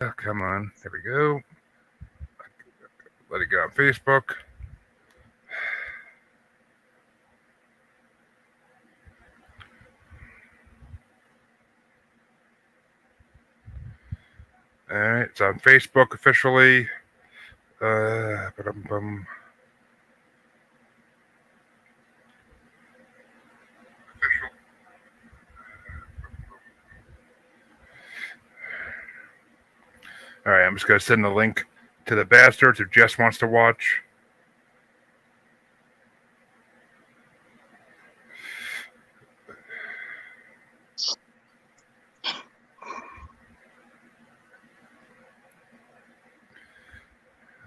Come on. There we go. Let it go on Facebook. All right, it's on Facebook officially. Ba-dum-bum. All right, I'm just gonna send the link to the bastards who Jess wants to watch.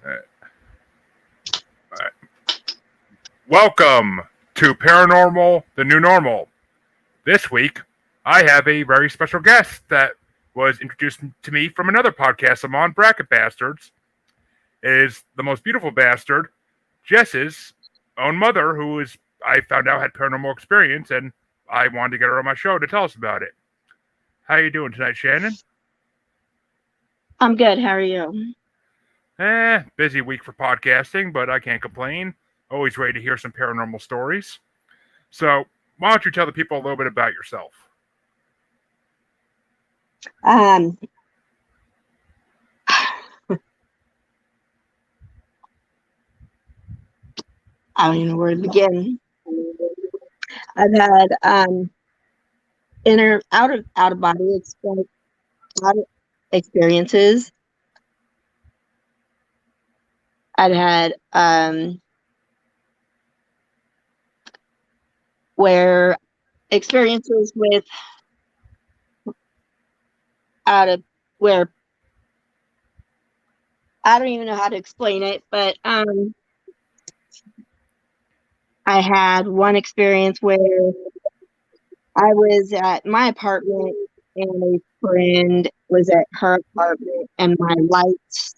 All right. All right. Welcome to Paranormal, the New Normal. This week, I have a very special guest that was introduced to me from another podcast I'm on, Bracket Bastards. It is the most beautiful bastard, Jess's own mother, who is I found out had paranormal experience, and I wanted to get her on my show to tell us about it. How you doing tonight, Shannon? I'm good. How are you? Busy week for podcasting, but I can't complain. Always ready to hear some paranormal stories. So, why don't you tell the people a little bit about yourself? Um, I don't even know where to begin. I've had inner out of body experiences. I've had where experiences with out of where I don't even know how to explain it, but I had one experience where I was at my apartment and a friend was at her apartment and my lights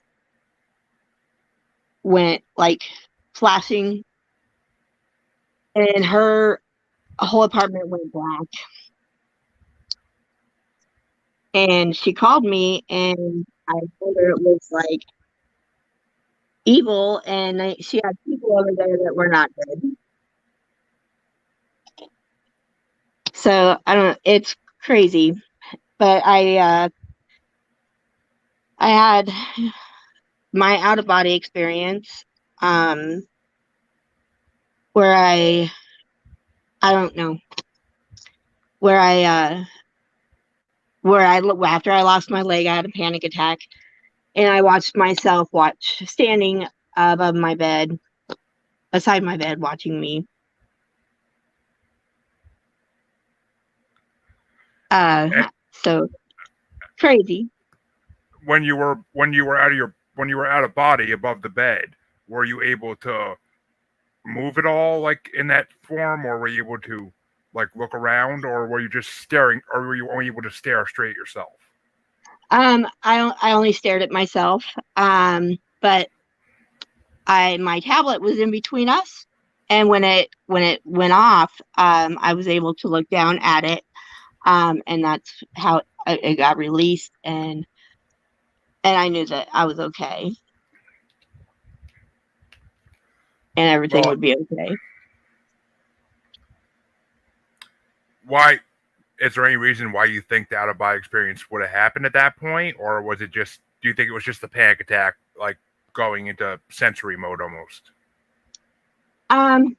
went like flashing and her whole apartment went black. And she called me and I told her it was like evil and she had people over there that were not good. So I don't know, it's crazy. But I had my out of body experience where I don't know where I after I lost my leg I had a panic attack and I watched myself standing above my bed beside my bed watching me. Eh, So crazy. When you were out of body above the bed, were you able to move at all, like in that form, or were you able to like look around, or were you just staring, or were you only able to stare straight at yourself? I only stared at myself. But my tablet was in between us, and when it went off, I was able to look down at it, and that's how it got released, and I knew that I was okay, and everything Well, would be okay. why is there any reason why you think the out of body experience would have happened at that point, or was it just? Do you think it was just a panic attack, like going into sensory mode almost? Um,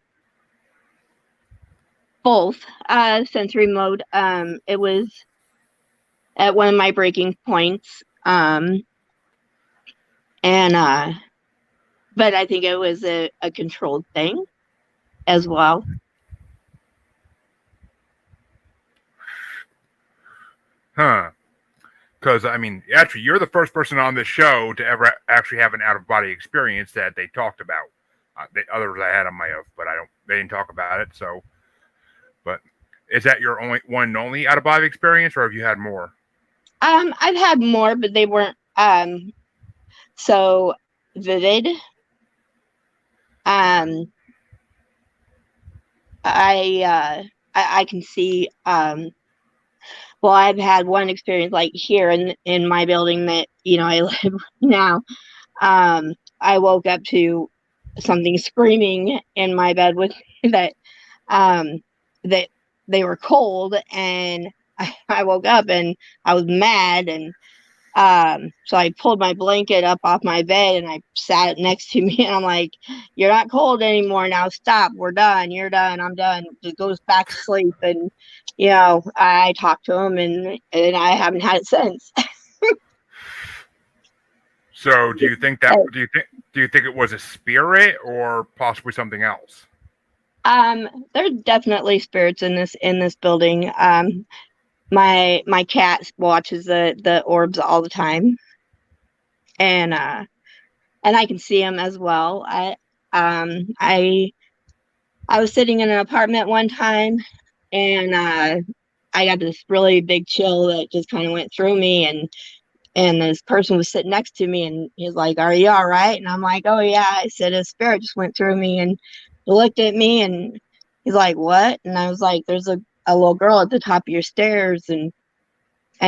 Both sensory mode. It was at one of my breaking points. And but I think it was a controlled thing as well. Huh? Because I mean, actually, you're the first person on this show to ever actually have an out of body experience that they talked about. Others I had on my oath, but I don't. They didn't talk about it. So, but is that your only one and only out of body experience, or have you had more? I've had more, but they weren't so vivid. Um, I can see. Well, I've had one experience like here in my building that I live now. I woke up to something screaming in my bed with that um, that they were cold, and I woke up and I was mad, and so I pulled my blanket up off my bed and I sat it next to me, and I'm like, "You're not cold anymore now. Stop. We're done. You're done. I'm done." Just goes back to sleep, and I talked to him, and I haven't had it since. So, do you think it was a spirit or possibly something else? There's definitely spirits in this building. My cat watches the orbs all the time, and I can see them as well. Um I I was sitting in an apartment one time, and I got this really big chill that just kind of went through me, and this person was sitting next to me, and he's like, "Are you all right?" And I'm like, "Oh yeah." I said, "A spirit just went through me," and he looked at me, and he's like, "What?" And I was like, "There's a little girl at the top of your stairs," and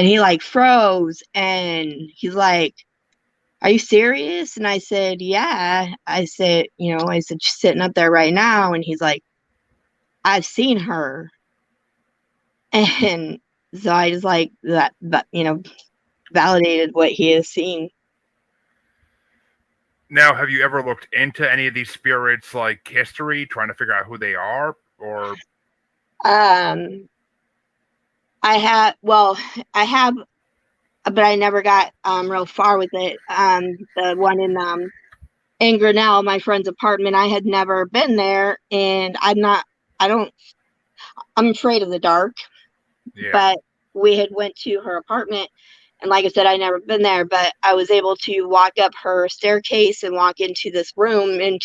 he like froze, and he's like, "Are you serious?" And I said, "Yeah." I said, "She's sitting up there right now." And he's like, "I've seen her." And so I just like that, validated what he has seen. Now, have you ever looked into any of these spirits, like history, trying to figure out who they are, or Um, well, I have, but I never got real far with it. The one in Grinnell, my friend's apartment, I had never been there, and I don't, I'm afraid of the dark, yeah? but we had went to her apartment, and like I said, I never been there, but I was able to walk up her staircase and walk into this room, in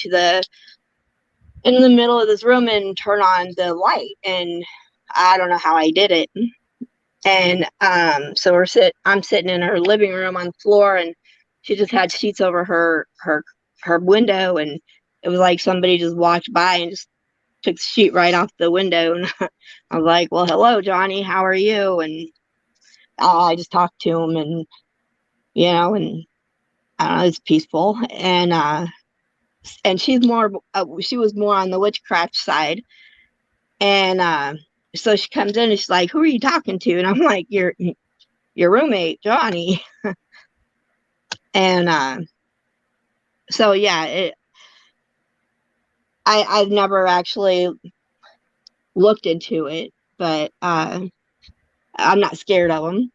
the middle of this room, and turn on the light, and I don't know how I did it. And so I'm sitting in her living room on the floor, and she just had sheets over her window, and it was like somebody just walked by and just took the sheet right off the window. And I was like, "Well, hello, Johnny, how are you?" And I just talked to him, and I don't know, it's peaceful. And she was more on the witchcraft side, and so she comes in and she's like, "Who are you talking to?" And I'm like, Your roommate, Johnny." And so yeah, I've never actually looked into it, but I'm not scared of them.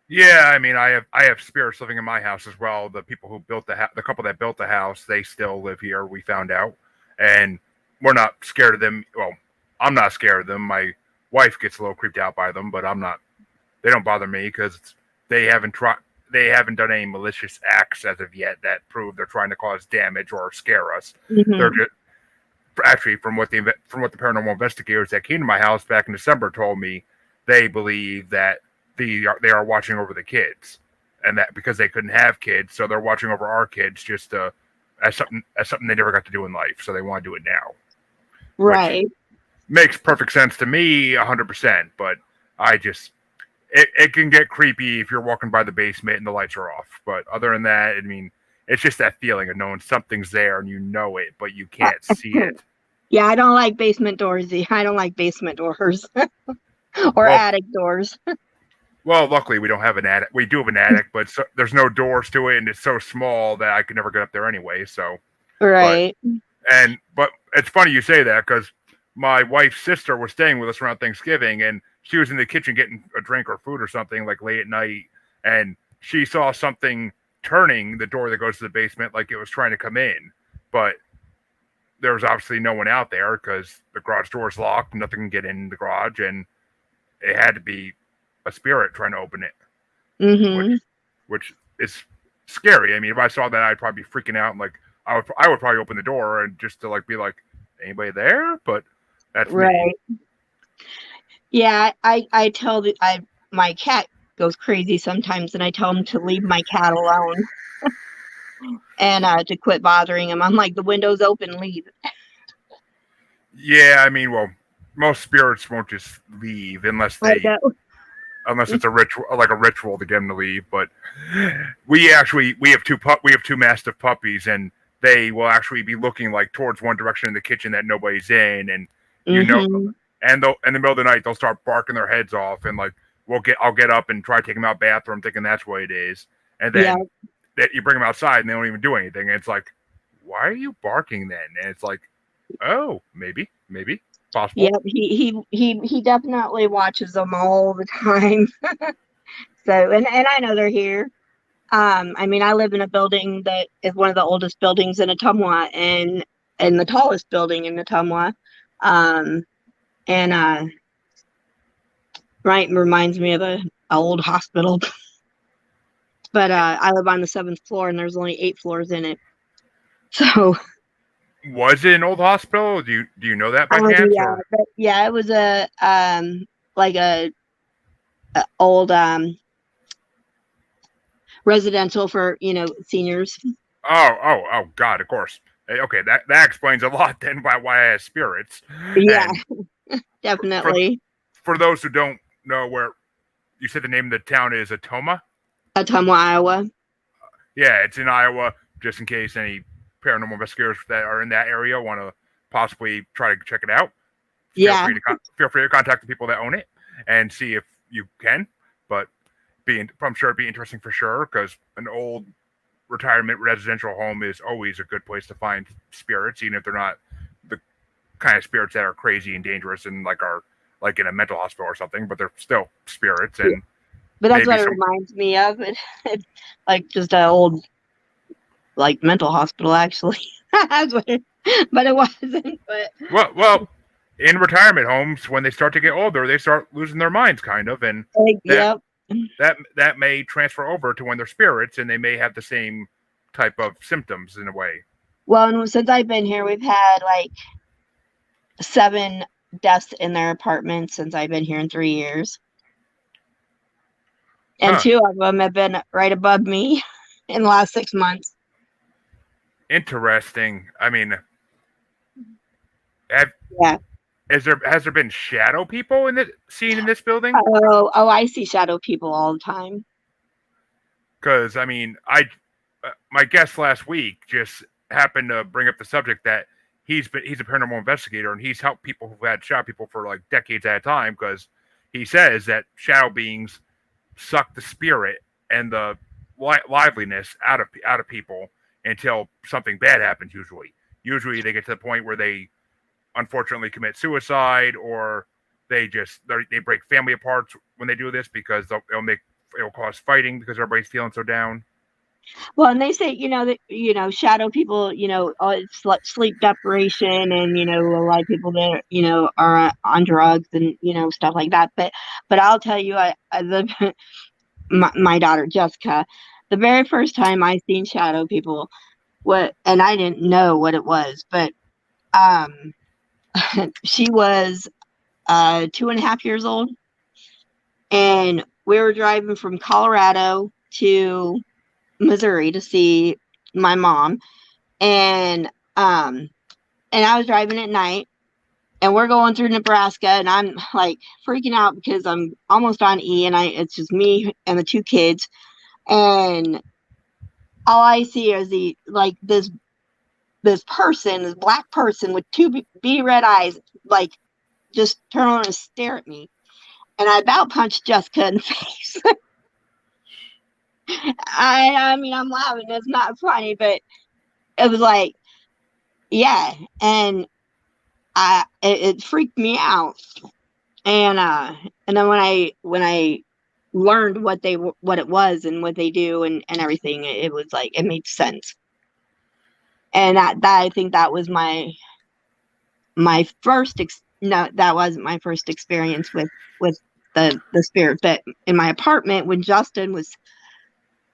Yeah, I mean, I have spirits living in my house as well. The people who built the couple that built the house, they still live here. We found out, and we're not scared of them. Well, I'm not scared of them. My wife gets a little creeped out by them, but I'm not. They don't bother me because they haven't tried. They haven't done any malicious acts as of yet that prove they're trying to cause damage or scare us. They're Hmm. just actually from what the paranormal investigators that came to my house back in December told me. They believe that they are watching over the kids, and that because they couldn't have kids, so they're watching over our kids just as something they never got to do in life. So they want to do it now, which Right. makes perfect sense to me, 100%. But I just it can get creepy if you're walking by the basement and the lights are off. But other than that, I mean, it's just that feeling of knowing something's there and you know it, but you can't see it. Yeah, I don't like basement doors. I don't like basement doors or Well, attic doors. luckily we don't have an attic. We do have an attic, but there's no doors to it, and it's so small that I could never get up there anyway. So, but Right. but it's funny you say that because my wife's sister was staying with us around Thanksgiving, and she was in the kitchen getting a drink or food or something like late at night, and she saw something turning the door that goes to the basement like it was trying to come in, but there was obviously no one out there because the garage door is locked, nothing can get in the garage, and it had to be a spirit trying to open it, which Hmm. which is scary. I mean, if I saw that, I'd probably be freaking out. And, like I would probably open the door and just to like be like, anybody there? But that's me. Right. Yeah, I tell my cat goes crazy sometimes, and I tell him to leave my cat alone, and to quit bothering him. I'm like, "The window's open, leave." Yeah, I mean, well, most spirits won't just leave unless I they know. unless it's a ritual, like a ritual to get them to leave. But we have two mastiff puppies, and they will actually be looking like towards one direction in the kitchen that nobody's in, and you know, Mm-hmm. and they'll in the middle of the night they'll start barking their heads off, and like I'll get up and try to take them out bathroom, thinking that's what it is, and Yeah. then that you bring them outside and they don't even do anything, and it's like, why are you barking then? And it's like, oh, maybe possible. Yep. He definitely watches them all the time. So and I know they're here. I mean, I live in a building that is one of the oldest buildings in Ottumwa and the tallest building in Ottumwa. Um, and right reminds me of a old hospital. But I live on the 7th floor, and there's only 8 floors in it. So Was it an old hospital? Do you know that by chance? yeah, Or but yeah, it was a like a old residential for seniors. oh God, of course. Okay, that explains a lot then why I have spirits. Yeah, And for definitely. for those who don't know where you said the name of the town is Atoma. Ottumwa, Iowa. Yeah, it's in Iowa. Just in case any paranormal investigators that are in that area want to possibly try to check it out, Yeah. feel free to contact the people that own it and see if you can. But I'm sure it'd be interesting for sure because an old retirement residential home is always a good place to find spirits, even if they're not the kind of spirits that are crazy and dangerous and are like in a mental hospital or something, but they're still spirits and But that's maybe what it some. reminds me of. It's like just an old like mental hospital actually. That's what but it wasn't. But Well, in retirement homes, when they start to get older, they start losing their minds, kind of, and like, that yep. that may transfer over to when they're spirits, and they may have the same type of symptoms in a way. Well, and since I've been here, we've had like 7 deaths in their apartment since I've been here in 3 years. And Huh. 2 of them have been right above me in the last 6 months. Interesting. I mean, Yeah. has there been shadow people seen in this building? Oh, I see shadow people all the time. Because I mean, my guest last week just happened to bring up the subject that he's a paranormal investigator and he's helped people who've had shadow people for like decades at a time because he says that shadow beings suck the spirit and the liveliness out of people until something bad happens. Usually they get to the point where they unfortunately commit suicide or they break family apart when they do this because it'll cause fighting because everybody's feeling so down. Well, and they say, that, shadow people, it's like sleep deprivation and, a lot of people that, are on drugs and, stuff like that. But I'll tell you, my daughter, Jessica, the very first time I seen shadow people, and I didn't know what it was, but, she was, 2.5 years old and we were driving from Colorado to Missouri to see my mom, and I was driving at night, and we're going through Nebraska, and I'm like freaking out because I'm almost on E, and it's just me and the 2 kids, and all I see is this person, this black person with 2 beady red eyes, like just turn around and stare at me, and I about punched Jessica in the face. I mean, I'm laughing. It's not funny, but it was like, yeah, and it freaked me out. And then when I learned what it was and what they do and everything, it was like it made sense. And that I think that was my first no, that wasn't my first experience with the spirit. But in my apartment when Justin was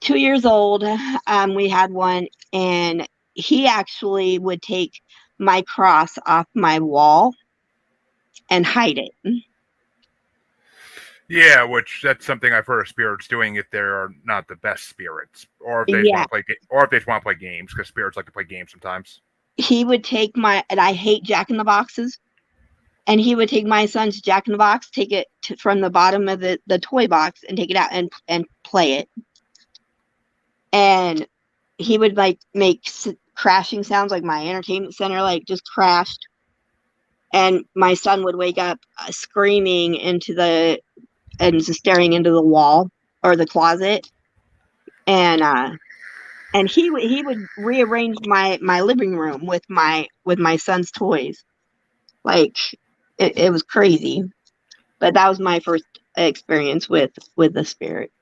2 years old, we had one, and he actually would take my cross off my wall and hide it. Yeah, which that's something I've heard of spirits doing if they're not the best spirits, or if they just Yeah, want to play, or if they just want to play games because spirits like to play games sometimes. he would take and I hate Jack in the Boxes. and he would take my son's Jack in the Box, take it from the bottom of the toy box and take it out and play it. And he would like make crashing sounds, like my entertainment center like just crashed. And my son would wake up screaming and just staring into the wall or the closet. And he would rearrange my living room with my son's toys. Like it was crazy. But that was my first experience with the spirit.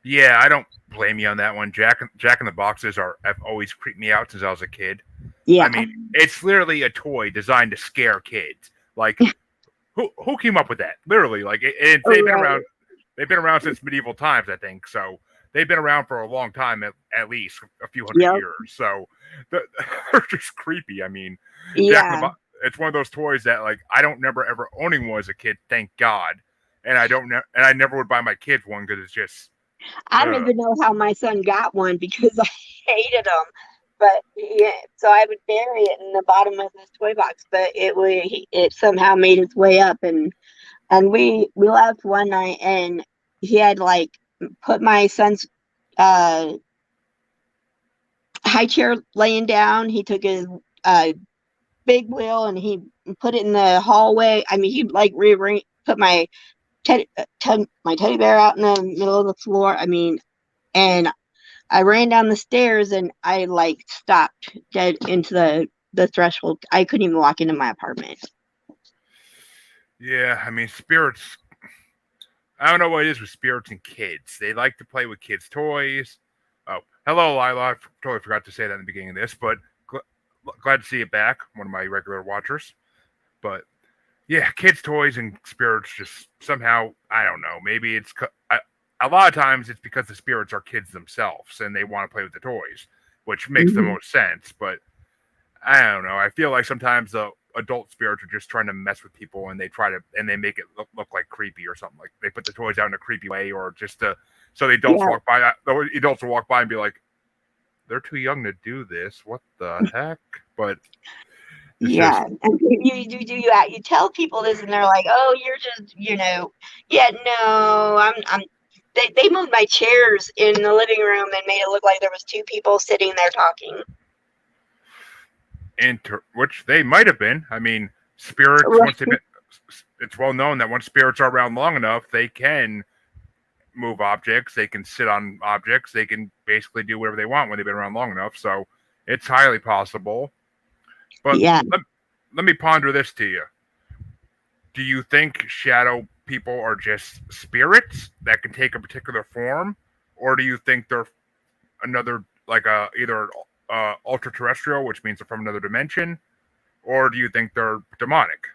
Yeah, I don't blame you on that one. Jack in the Boxes have always creeped me out since I was a kid. Yeah. I mean, it's literally a toy designed to scare kids. Like, who came up with that? Literally, like they've been around. They've been around since medieval times, I think. So they've been around for a long time, at least a few hundred years. So they're just creepy. I mean, Jack in the Box. It's one of those toys that like I don't remember ever owning one as a kid. Thank God. And I never would buy my kids one because it's just. I don't even know how my son got one because I hated them. But yeah, so I would bury it in the bottom of this toy box, but it somehow made its way up, and we left one night, and he had like put my son's high chair laying down. He took his big wheel and he put it in the hallway. I mean, he like rearranged, put my teddy bear out in the middle of the floor. I mean, and I ran down the stairs and I like stopped dead into the threshold. I couldn't even walk into my apartment. Yeah, I mean, spirits. I don't know what it is with spirits and kids. They like to play with kids' toys. Oh, hello, Lila. I totally forgot to say that in the beginning of this, but glad to see you back. One of my regular watchers. But yeah, kids' toys and spirits just somehow, I don't know. Maybe it's a lot of times it's because the spirits are kids themselves and they want to play with the toys, which makes the most sense. But I don't know. I feel like sometimes the adult spirits are just trying to mess with people and they make it look like creepy or something. Like they put the toys out in a creepy way or just so the adults walk by. The adults will walk by and be like, "They're too young to do this. What the heck?" But yeah, and you tell people this, and they're like, "Oh, you're just, yeah, no, I'm." They moved my chairs in the living room and made it look like there was two people sitting there talking. Which they might have been. I mean, spirits. Once it's well known that once spirits are around long enough, they can move objects. They can sit on objects. They can basically do whatever they want when they've been around long enough. So it's highly possible. But let me ponder this to you. Do you think shadow people are just spirits that can take a particular form, or do you think they're another either ultra terrestrial, which means they're from another dimension, or do you think they're demonic?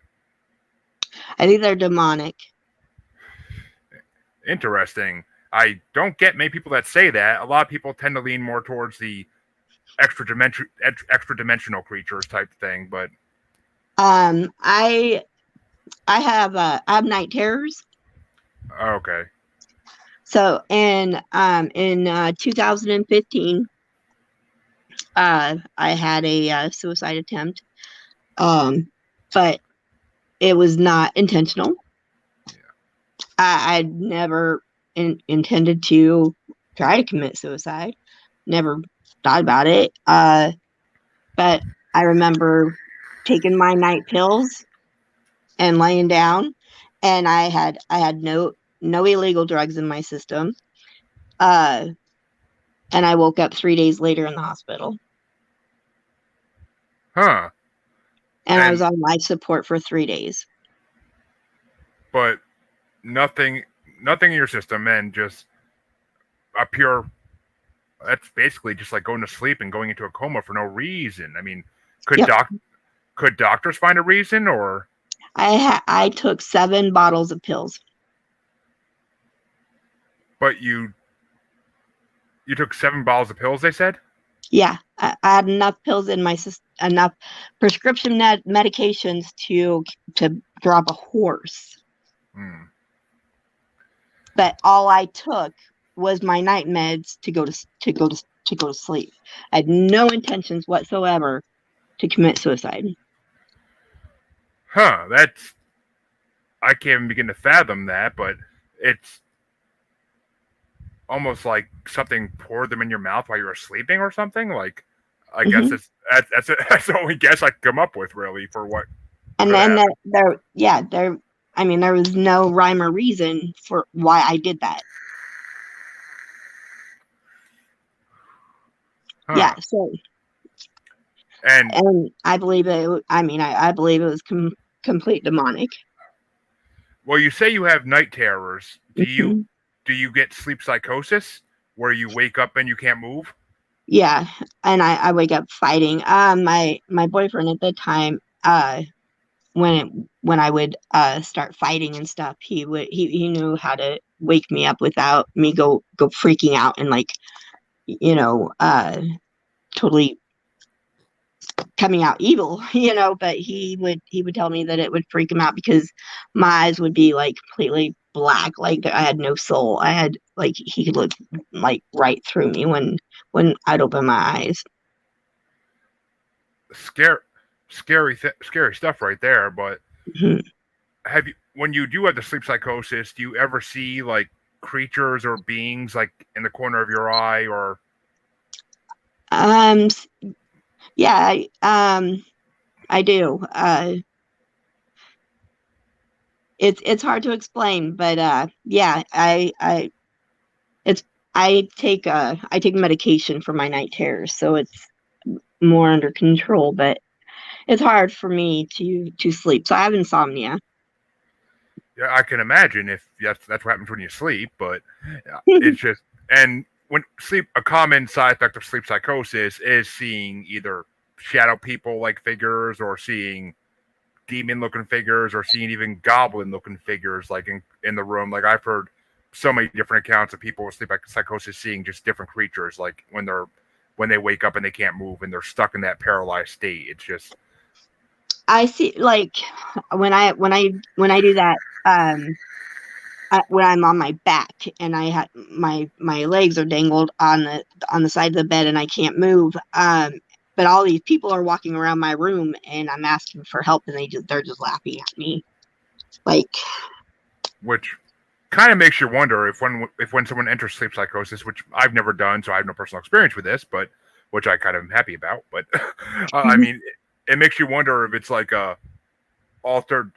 I think they're demonic. Interesting. I don't get many people that say that. A lot of people tend to lean more towards the extra dimensional creatures type thing, but I have night terrors. Okay. So in 2015, I had a suicide attempt, but it was not intentional. Yeah. I'd never intended to try to commit suicide. Never thought about it. But I remember taking my night pills and laying down, and I had no illegal drugs in my system. And I woke up 3 days later in the hospital. Huh. And I was on life support for 3 days. But nothing in your system, and just a pure. That's basically just like going to sleep and going into a coma for no reason. I mean, could doctors find a reason, or? I took 7 bottles of pills. But you took 7 bottles of pills, they said? Yeah, I had enough pills in my system, enough prescription medications to drop a horse. But all I took was my night meds to go to sleep. I had no intentions whatsoever to commit suicide. That's I can't even begin to fathom that, but it's almost like something poured them in your mouth while you were sleeping or something. Like, I guess Hmm. that's the only guess I could come up with really And for then that. there, I mean, there was no rhyme or reason for why I did that. Yeah, Huh? so, And and I believe I mean, I believe it was complete demonic. well, you say you have night terrors. Hmm. Do you get sleep psychosis where you wake up and you can't move? Yeah, and I wake up fighting. My boyfriend at the time, when I would start fighting and stuff, he knew how to wake me up without me go freaking out and like, you know, totally coming out evil, but he would tell me that it would freak him out because my eyes would be like completely black, like I had no soul. I had like he could look like right through me when I'd open my eyes. Scare, scary stuff right there. But Mhm. have you when you do have the sleep psychosis? Do you ever see like creatures or beings like in the corner of your eye or Um, yeah, I do. It's hard to explain, but yeah, it's I take medication for my night terrors, so it's more under control, but it's hard for me to sleep. So I have insomnia. yeah, I can imagine if that's what happens when you sleep, but it's just and when sleep a common side effect of sleep psychosis is seeing either shadow people like figures or seeing demon looking figures or seeing even goblin looking figures like in the room. Like I've heard so many different accounts of people with sleep psychosis seeing just different creatures like when they wake up and they can't move and they're stuck in that paralyzed state. It's just I see, like when I do that, when I'm on my back and I have my legs are dangled on the side of the bed and I can't move. But all these people are walking around my room and I'm asking for help and they're just laughing at me. Like, which kind of makes you wonder if when someone enters sleep psychosis, which I've never done, so I have no personal experience with this, but which I kind of am happy about. But I mean, it makes you wonder if it's like a altered,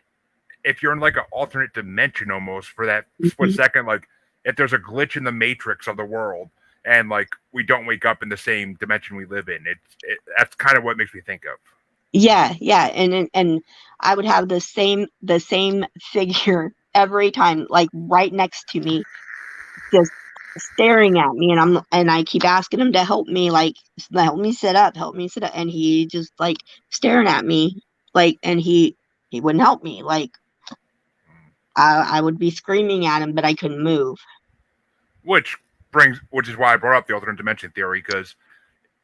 if you're in like an alternate dimension almost for that split second, like if there's a glitch in the matrix of the world and like we don't wake up in the same dimension we live in. That's kind of what makes me think of. yeah, and I would have the same figure every time, like right next to me, just staring at me, and I keep asking him to help me, like help me sit up, and he just like staring at me, like, and he wouldn't help me, like I would be screaming at him, but I couldn't move. Which which is why I brought up the alternate dimension theory because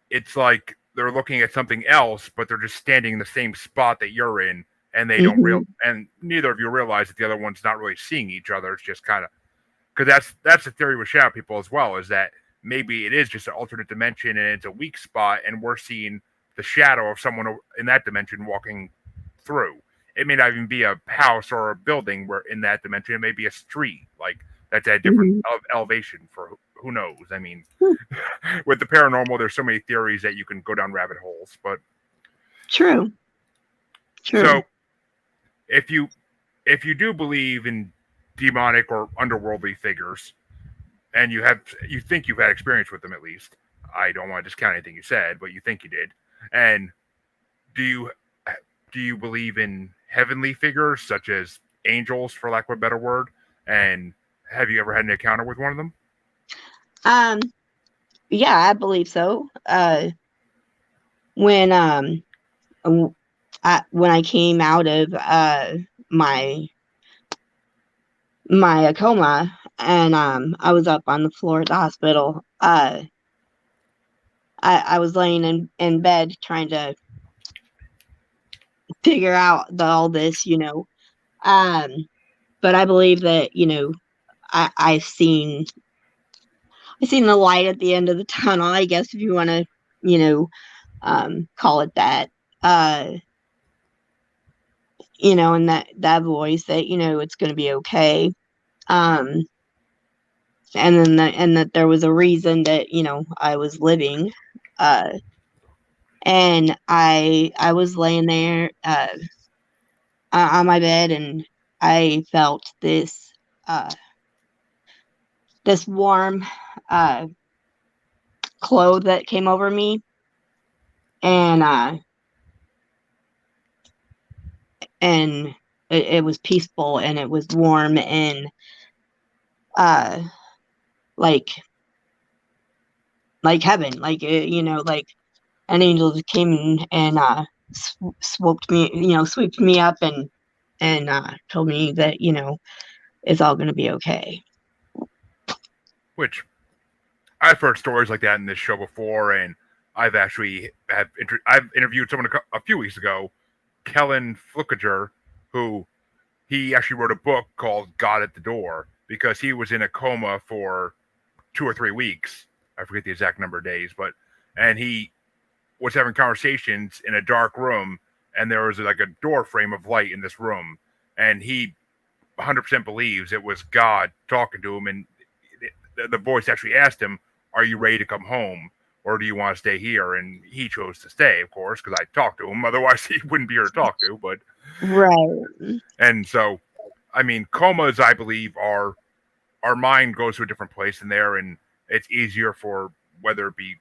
it's like they're looking at something else, but they're just standing in the same spot that you're in, and Hmm. and neither of you realize that the other one's not really seeing each other. It's just kind of because that's the theory with shadow people as well, is that maybe it is just an alternate dimension and it's a weak spot, and we're seeing the shadow of someone in that dimension walking through. It may not even be a house or a building where in that dimension. It may be a street like that's at a different Hmm. elevation for who knows. I mean, with the paranormal, there's so many theories that you can go down rabbit holes. But True, true. so if you if you do believe in demonic or underworldly figures, and you think you've had experience with them at least. I don't want to discount anything you said, but you think you did. And do you do you believe in heavenly figures such as angels, for lack of a better word? And have you ever had an encounter with one of them? um yeah, I believe so. When when I came out of my my coma, and I was up on the floor at the hospital. I was laying in bed trying to figure out all this, um but I believe that, I've seen the light at the end of the tunnel, I guess, if you want to, you know call it that. uh and that voice that, it's going to be okay. Um, and that there was a reason that, I was living. Uh, and I was laying there, on my bed, and I felt uh, this warm, uh, cloth that came over me, and and it was peaceful, and it was warm, and uh, like heaven, like an angel just came and swept me up, and told me that, it's all going to be okay. Which I've heard stories like that in this show before, and I've interviewed someone a few weeks ago, Kellen Flukiger, who he actually wrote a book called God at the Door because he was in a coma for 2 or 3 weeks. I forget the exact number of days, and he was having conversations in a dark room, and there was like a door frame of light in this room, and he 100% believes it was God talking to him, and the voice actually asked him, "Are you ready to come home, or do you want to stay here?" And he chose to stay, of course, because I talked to him. Otherwise, he wouldn't be here to talk to. But Right. and so, I mean, comas, I believe, are our mind goes to a different place in there, and it's easier for whether it be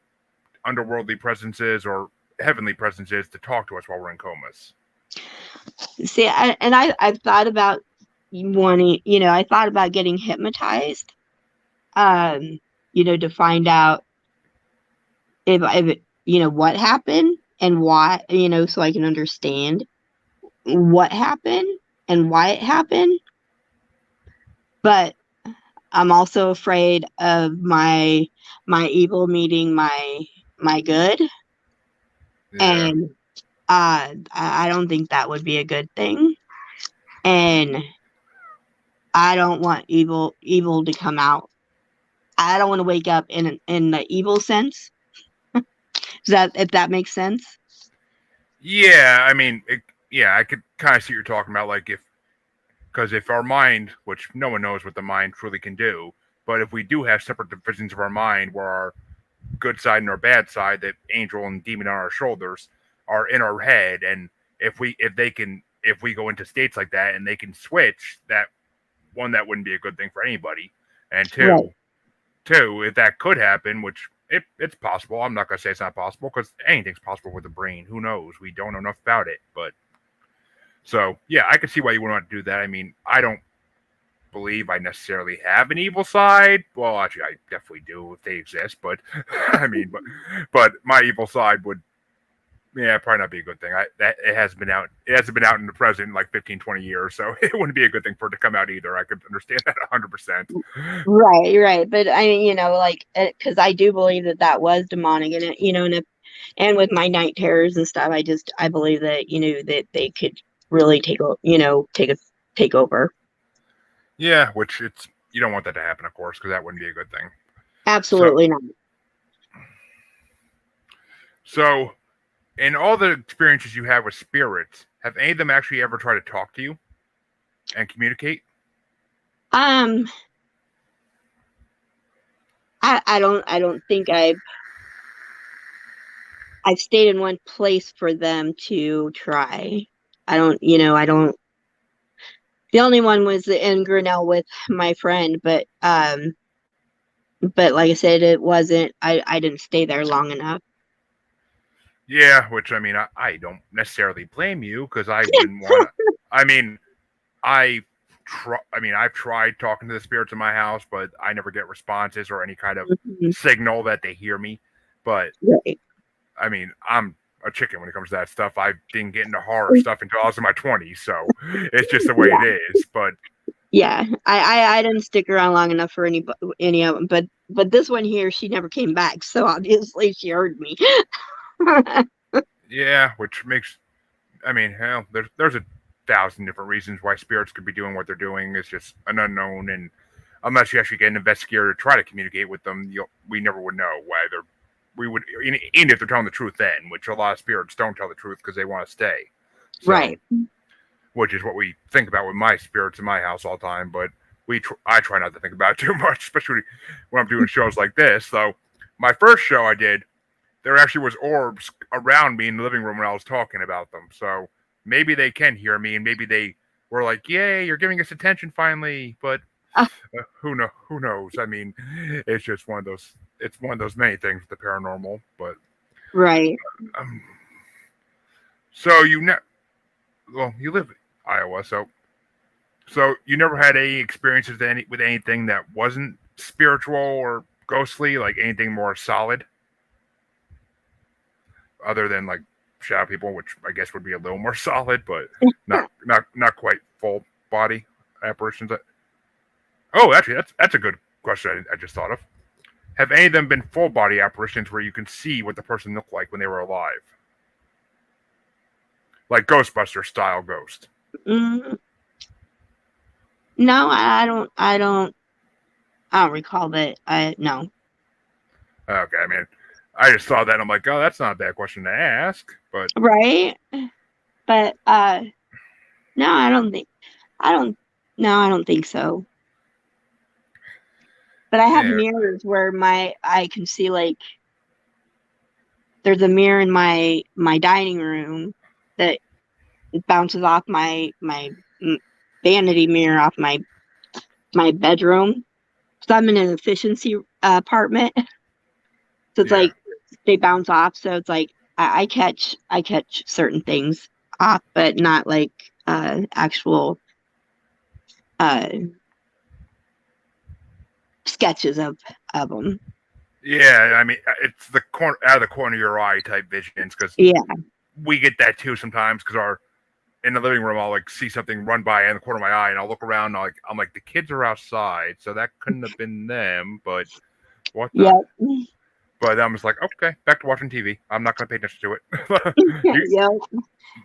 underworldly presences or heavenly presences to talk to us while we're in comas. See, I've thought about wanting, I thought about getting hypnotized, um, to find out if what happened and why, so I can understand what happened and why it happened. But I'm also afraid of my evil meeting my good, Yeah. and I don't think that would be a good thing. And I don't want evil to come out. I don't want to wake up in the evil sense. If that makes sense? Yeah, I mean, yeah, I could kind of see what you're talking about. Like, because if our mind, which no one knows what the mind truly can do, but if we do have separate divisions of our mind where our good side and our bad side, that angel and demon on our shoulders, are in our head, and if we go into states like that and they can switch, that one, that wouldn't be a good thing for anybody, and Right. two, if that could happen, which it's possible. I'm not gonna say it's not possible because anything's possible with the brain. Who knows? We don't know enough about it, but so yeah, I can see why you would want to do that. I mean, I don't believe I necessarily have an evil side. Well, actually, I definitely do if they exist. But I mean, but my evil side would, yeah, probably not be a good thing. That it hasn't been out. It hasn't been out in the present in like 15, 20 years, so it wouldn't be a good thing for it to come out either. I could understand that 100%. Right. But I, like, because I do believe that was demonic, and and with my night terrors and stuff, I believe that, that they could really take over. Yeah, which it's you don't want that to happen, of course, because that wouldn't be a good thing. So, Absolutely not. so in all the experiences you have with spirits, have any of them actually ever tried to talk to you and communicate? Um, I don't think I've stayed in one place for them to try. I don't. The only one was in Grinnell with my friend, but like I said, it wasn't. I didn't stay there long enough. Yeah, which I mean, I don't necessarily blame you because I wouldn't want to. I mean, I've tried talking to the spirits in my house, but I never get responses or any kind of Mhm. signal that they hear me. But Right. I mean, I'm a chicken when it comes to that stuff. I didn't get into horror stuff until I was in my 20s, so it's just the way it Yeah. is. But Yeah. I didn't stick around long enough for any of them, but this one here, she never came back, so obviously she heard me. yeah, which makes, I mean, hell, there's a thousand different reasons why spirits could be doing what they're doing. It's just an unknown, and unless you actually get an investigator to try to communicate with them, we never would know whether we would, even if they're telling the truth then, which a lot of spirits don't tell the truth because they want to stay. So, Right. which is what we think about with my spirits in my house all the time. But I try not to think about it too much, especially when I'm doing shows like this. So my first show I did, there actually was orbs around me in the living room when I was talking about them. So maybe they can hear me, and maybe they were like, "Yay, you're giving us attention finally." But Uh, who knows? I mean, it's just one of those. It's one of those many things with the paranormal. But right. um, so you live in Iowa, so you never had any experiences with anything that wasn't spiritual or ghostly, like anything more solid, other than like shadow people, which I guess would be a little more solid, but not quite full body apparitions. Oh, actually, that's a good question I just thought of. Have any of them been full body apparitions where you can see what the person looked like when they were alive, like Ghostbuster style ghost? Mm, no, I don't recall that. I no. Okay, I mean, I just saw that and I'm like, oh, that's not a bad question to ask, but Right. But no, I don't no, I don't think so. But I have yeah, mirrors where I can see, like, there's a mirror in my dining room that bounces off my vanity mirror off my bedroom. So I'm in an efficiency apartment. So it's yeah, like they bounce off. So it's like I catch certain things off, but not like actual uh sketches of them. yeah. I mean, it's the corner out of the corner of your eye type visions because Yeah. we get that too sometimes because our in the living room I'll like see something run by in the corner of my eye and I'll look around and I'm like the kids are outside so that couldn't have been them, but what the. Yep. But I'm just like, okay, back to watching TV. I'm not gonna pay attention to it. you Yep.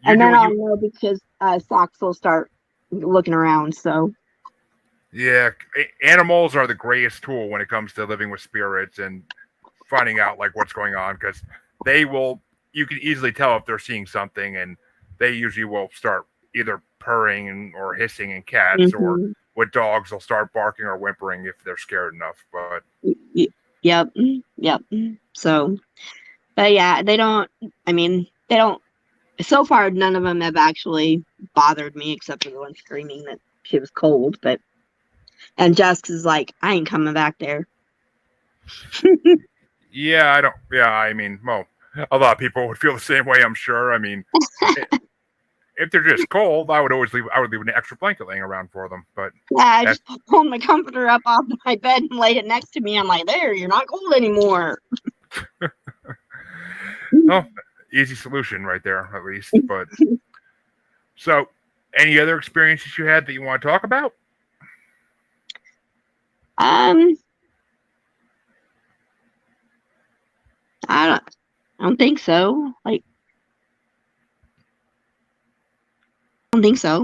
you And do then what I'll you. know because socks will start looking around. So Yeah, animals are the greatest tool when it comes to living with spirits and finding out like what's going on because they will. You can easily tell if they're seeing something, and they usually will start either purring or hissing in cats, or hmm with dogs they'll start barking or whimpering if they're scared enough. But yep, yep. So, but yeah, they don't. I mean, they don't. So far, none of them have actually bothered me, except for the one screaming that she was cold. But and Jessica's like, I ain't coming back there. yeah, I don't. Yeah, I mean, well, a lot of people would feel the same way. I'm sure. I mean, if they're just cold, I would always leave. I would leave an extra blanket laying around for them. But Yeah, I that's just pulled my comforter up off my bed and laid it next to me. I'm like, there, you're not cold anymore. oh, easy solution right there, at least. But so, any other experiences you had that you want to talk about? Um, I don't think so. Like, I don't think so.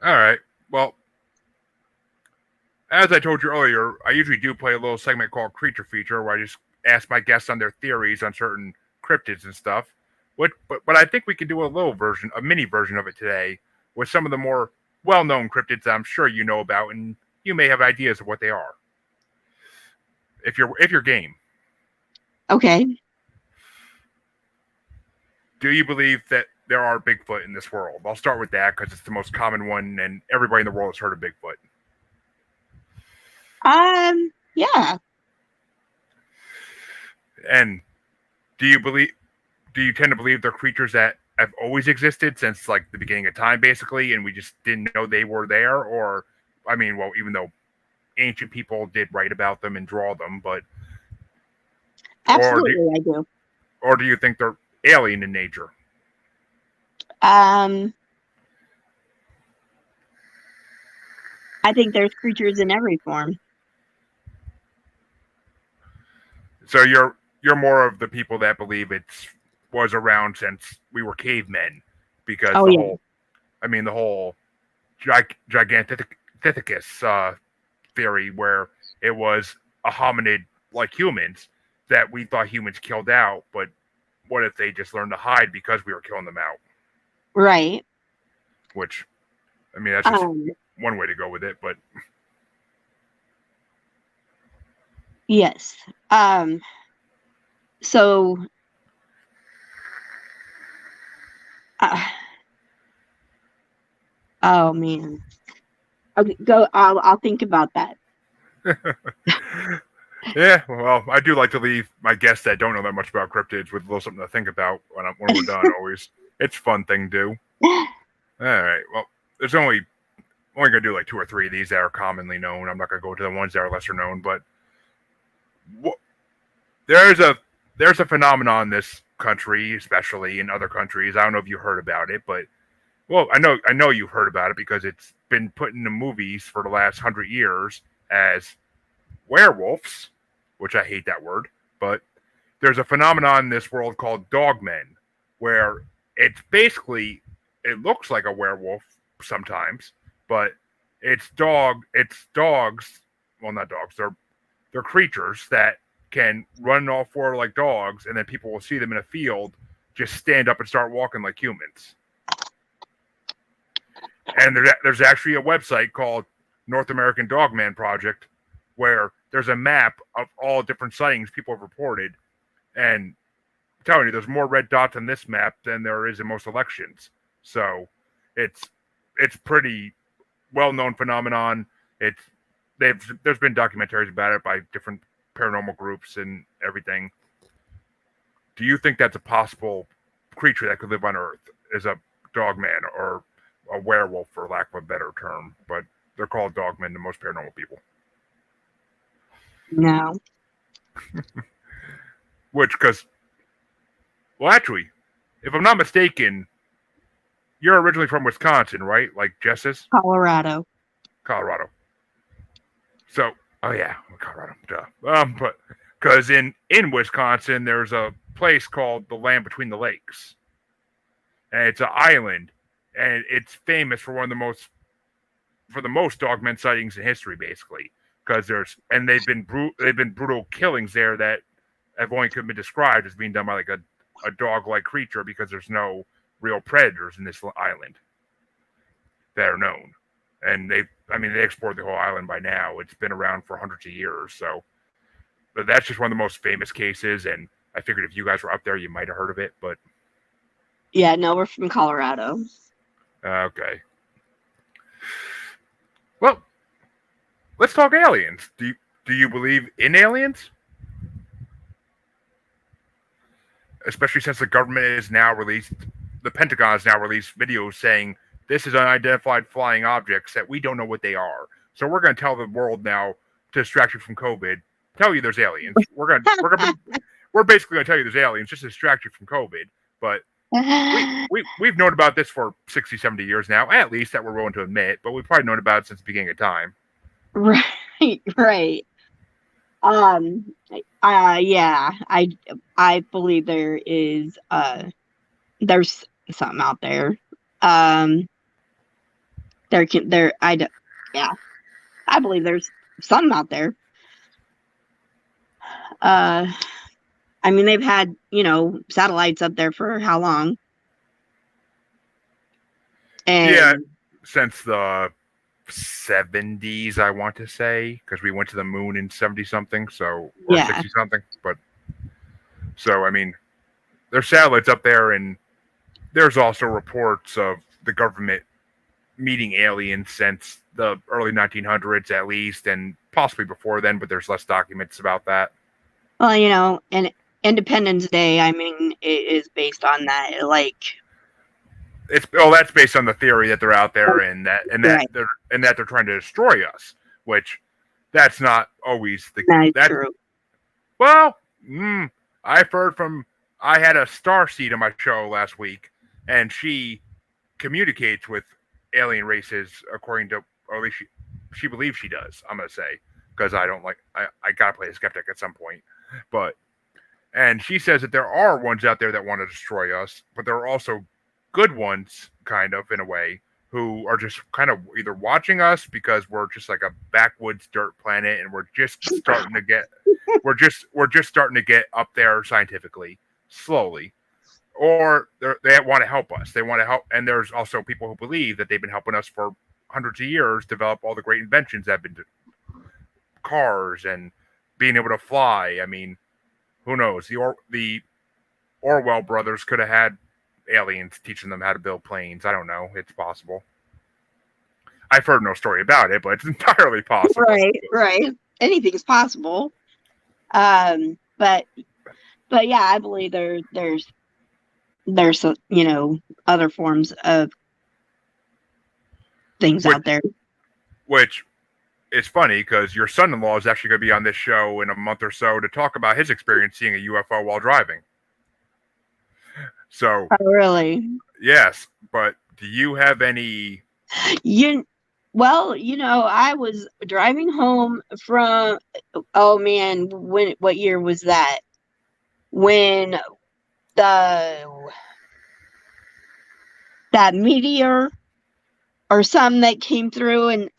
All right. Well, as I told you earlier, I usually do play a little segment called Creature Feature, where I just ask my guests on their theories on certain cryptids and stuff. But I think we could do a little version, a mini version of it today, with some of the more well-known cryptids I'm sure you know about, and you may have ideas of what they are. If you're game, Okay. do you believe that there are Bigfoot in this world? I'll start with that because it's the most common one, and everybody in the world has heard of Bigfoot. Yeah. And do you believe? Do you tend to believe they're creatures that have always existed since like the beginning of time, basically, and we just didn't know they were there? Or, I mean, well, even though ancient people did write about them and draw them, but or do Absolutely, I do. or do you think they're alien in nature? Um, I think there's creatures in every form. So you're more of the people that believe it's was around since we were cavemen, because Oh the yeah. whole, I mean, the whole Gigantopithecus theory, where it was a hominid like humans that we thought humans killed out, but what if they just learned to hide because we were killing them out? Right. Which I mean, that's just Um, one way to go with it, but yes. So, uh, oh man. Okay, go. I'll think about that. yeah. Well, I do like to leave my guests that don't know that much about cryptids with a little something to think about when we're done. Always, it's a fun thing to do. All right. Well, there's only gonna do like two or three of these that are commonly known. I'm not gonna go to the ones that are lesser known, but wh- there's a there's a phenomenon in this country, especially in other countries. I don't know if you heard about it, but well, I know you've heard about it because it's been put in the movies for the last 100 years as werewolves, which I hate that word, but there's a phenomenon in this world called dogmen, where it's basically it looks like a werewolf sometimes, but it's dogs, well not dogs, they're creatures that can run all four like dogs, and then people will see them in a field, just stand up and start walking like humans. And there's actually a website called North American Dogman Project, where there's a map of all different sightings people have reported, and I'm telling you, there's more red dots on this map than there is in most elections. So it's it's pretty well known phenomenon. It's there's been documentaries about it by different paranormal groups and everything. Do you think that's a possible creature that could live on Earth? Is a dogman or a werewolf, for lack of a better term? But they're called dogmen to most paranormal people. No. Which, because well, actually, if I'm not mistaken, you're originally from Wisconsin, right? Like Jess is? Colorado. Colorado. So, oh yeah, Colorado. Duh. But because in Wisconsin, there's a place called the Land Between the Lakes, and it's an island, and it's famous for one of the most dogmen sightings in history, basically. Because they've been brutal killings there that have only could be described as being done by like a dog like creature because there's no real predators in this island that are known. And they explored the whole island by now. It's been around for hundreds of years. So, but that's just one of the most famous cases. And I figured if you guys were up there, you might have heard of it. But Yeah, no, we're from Colorado. okay, well, let's talk aliens. Do you believe in aliens? Especially since the Pentagon has now released videos saying this is unidentified flying objects that we don't know what they are. So we're going to tell the world now to distract you from COVID. Tell you there's aliens. We're basically going to tell you there's aliens just to distract you from COVID. But we've known about this for 60, 70 years now, at least that we're willing to admit. But we've probably known about it since the beginning of time. Right, right. Um, yeah, I believe there's something out there. Um, there can there I d- yeah, I believe there's something out there. Uh, I mean they've had, satellites up there for how long? Yeah, And since the 70s, I want to say, because we went to the moon in 70 something, so or yeah, 60 something. But so I mean, there's satellites up there, and there's also reports of the government meeting aliens since the early 1900s, at least, and possibly before then. But there's less documents about that. well, and Independence Day, I mean, it is based on that. Like, That's based on the theory that they're out there right, and that they're trying to destroy us, which that's not always the that is that true. well, I've heard from. I had a star seed on my show last week, and she communicates with alien races according to, or at least she believes she does. I'm gonna say because I don't like. I gotta play the skeptic at some point, but and she says that there are ones out there that want to destroy us, but there are also good ones, kind of in a way, who are just kind of either watching us because we're just like a backwoods dirt planet, and we're just starting to get up there scientifically, slowly, or they want to help us. They want to help, and there's also people who believe that they've been helping us for hundreds of years, develop all the great inventions that have been cars and being able to fly. I mean, who knows? The Orwell brothers could have had aliens teaching them how to build planes. I don't know. It's possible. I've heard no story about it, but it's entirely possible. Right. Anything's possible. But yeah, I believe there's other forms of things out there. Which is funny because your son-in-law is actually going to be on this show in a month or so to talk about his experience seeing a UFO while driving. So, oh, really? Yes, but do you have any? Well, I was driving home from. Oh man, what year was that? When that meteor or something that came through and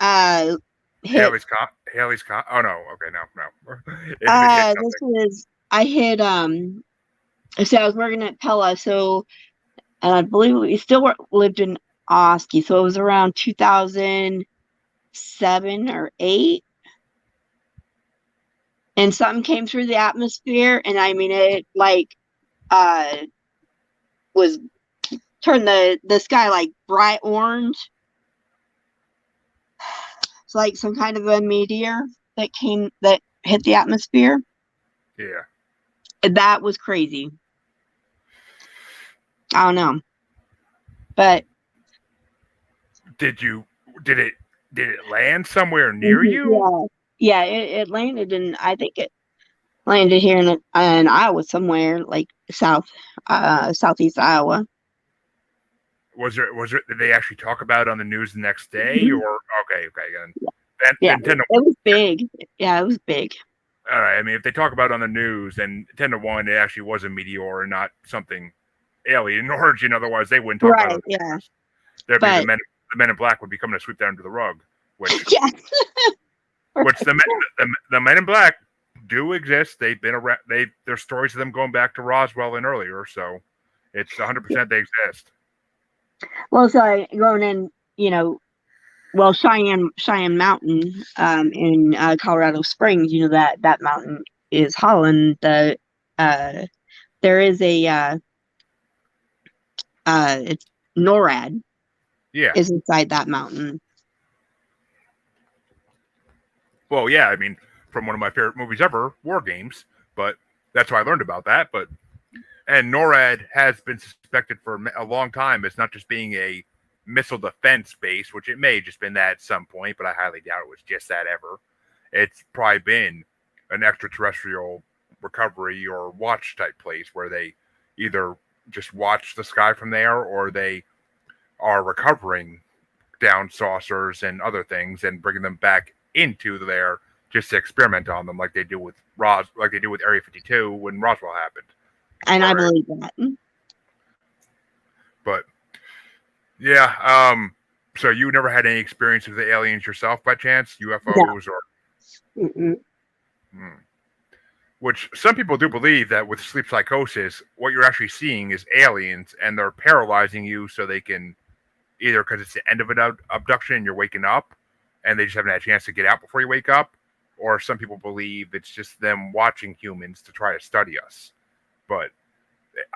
hit. Haley's con. Oh no! Okay, no. This was I hit So I was working at Pella, so and I believe we still lived in Oski, so it was around 2007 or 8, and something came through the atmosphere, and I mean it was turned the sky like bright orange. It's like some kind of a meteor that hit the atmosphere. Yeah. That was crazy. I don't know. But did it land somewhere near you? Yeah, it landed in, I think it landed here in Iowa somewhere, like southeast Iowa. Was there did they actually talk about it on the news the next day or okay then it was big. Yeah, it was big. All right. I mean, if they talk about it on the news, then 10-1, it actually was a meteor and not something alien origin. Otherwise, they wouldn't talk about it. Yeah. There'd be the men in black would be coming to sweep that under the rug. Which, which the men in black do exist. They've been around. There's stories of them going back to Roswell and earlier. So it's 100% they exist. Well, so going in, Cheyenne Mountain in Colorado Springs, that mountain is Holland. There is a it's NORAD. Yeah, is inside that mountain. Well, yeah, I mean, from one of my favorite movies ever, War Games. But that's how I learned about that. And NORAD has been suspected for a long time as not just being a missile defense base, which it may have just been that at some point, but I highly doubt it was just that ever. It's probably been an extraterrestrial recovery or watch type place where they either just watch the sky from there or they are recovering down saucers and other things and bringing them back into there just to experiment on them like they do with Area 52 when Roswell happened. And I believe that. But yeah, so you never had any experience with the aliens yourself by chance? UFOs or Which some people do believe that with sleep psychosis, what you're actually seeing is aliens and they're paralyzing you so they can either because it's the end of an abduction and you're waking up and they just haven't had a chance to get out before you wake up, or some people believe it's just them watching humans to try to study us. But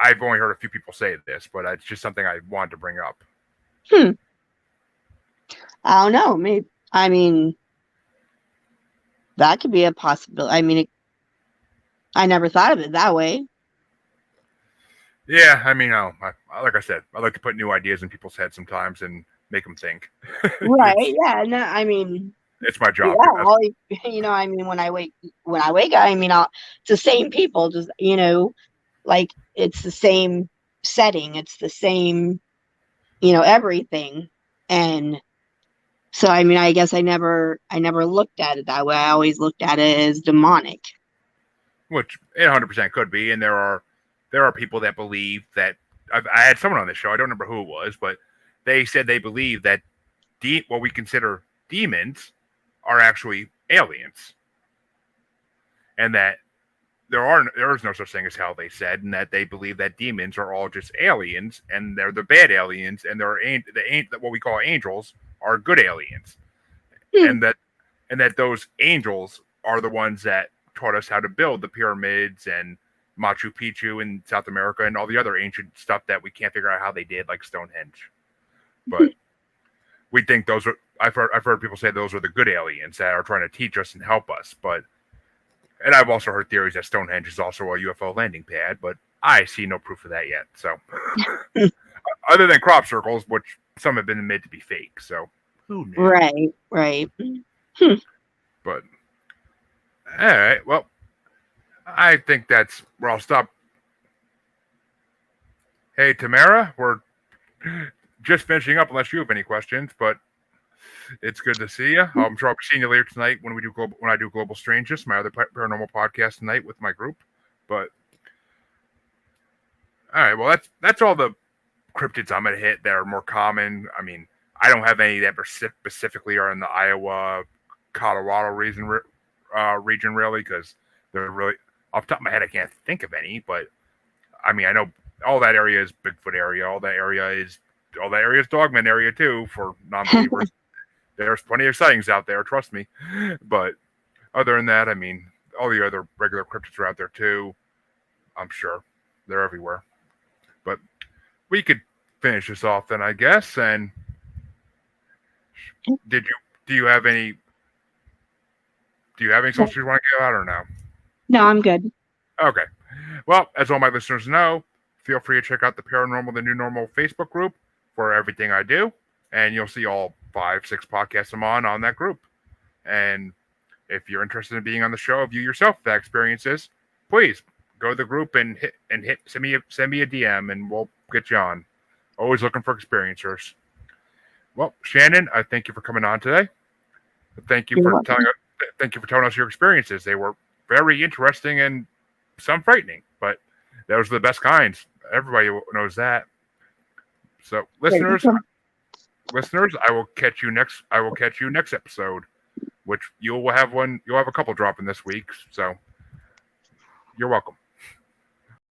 I've only heard a few people say this, but it's just something I wanted to bring up. I don't know. Maybe, I mean, that could be a possibility. I mean, I never thought of it that way. Yeah, I mean, like I said, I like to put new ideas in people's heads sometimes and make them think. Right? Yeah. No, I mean, it's my job. Yeah, I mean, when I wake up, I mean, it's the same people, just like it's the same setting, it's the same, everything, and so I mean, I guess I never looked at it that way. I always looked at it as demonic, which it 100% could be, and there are people that believe that. I had someone on this show. I don't remember who it was, but they said they believe that what we consider demons are actually aliens, and that there is no such thing as hell. They said, and that they believe that demons are all just aliens, and they're the bad aliens, and they're what we call angels are good aliens, Hmm. and that those angels are the ones that taught us how to build the pyramids and Machu Picchu in South America and all the other ancient stuff that we can't figure out how they did, like Stonehenge. But we think those are. I've heard people say those are the good aliens that are trying to teach us and help us. And I've also heard theories that Stonehenge is also a UFO landing pad, but I see no proof of that yet. So, other than crop circles, which some have been admitted to be fake. So, who knew? Right, right. Hmm. But all right, well, I think that's where I'll stop. Hey, Tamara, we're just finishing up. Unless you have any questions, but it's good to see you. I'm sure I'll be seeing you later tonight when when I do Global Strangeness, my other paranormal podcast tonight with my group. But all right, well, that's all the cryptids I'm gonna hit that are more common. I mean, I don't have any that specifically are in the Iowa, Colorado region really, because they're really off the top of my head I can't think of any. But I mean, I know all that area is Bigfoot area. All that area is Dogman area too for non-believers. There's plenty of sightings out there, trust me. But other than that, I mean, all the other regular cryptids are out there too. I'm sure they're everywhere. But we could finish this off then, I guess. And do you have any socials you want to give out or no? No, I'm good. Okay. Well, as all my listeners know, feel free to check out the Paranormal the New Normal Facebook group for everything I do, and you'll see all 5-6 podcasts I'm on that group. And if you're interested in being on the show, if you yourself have experiences, please go to the group and send me a DM, and we'll get you on. Always looking for experiencers. Well, Shannon, I thank you for coming on today. Thank you You're for welcome. telling us your experiences. They were very interesting and some frightening, but those are the best kinds. Everybody knows that. So, listeners, I will catch you next. I will catch you next episode, which you'll have a couple dropping this week. So, you're welcome.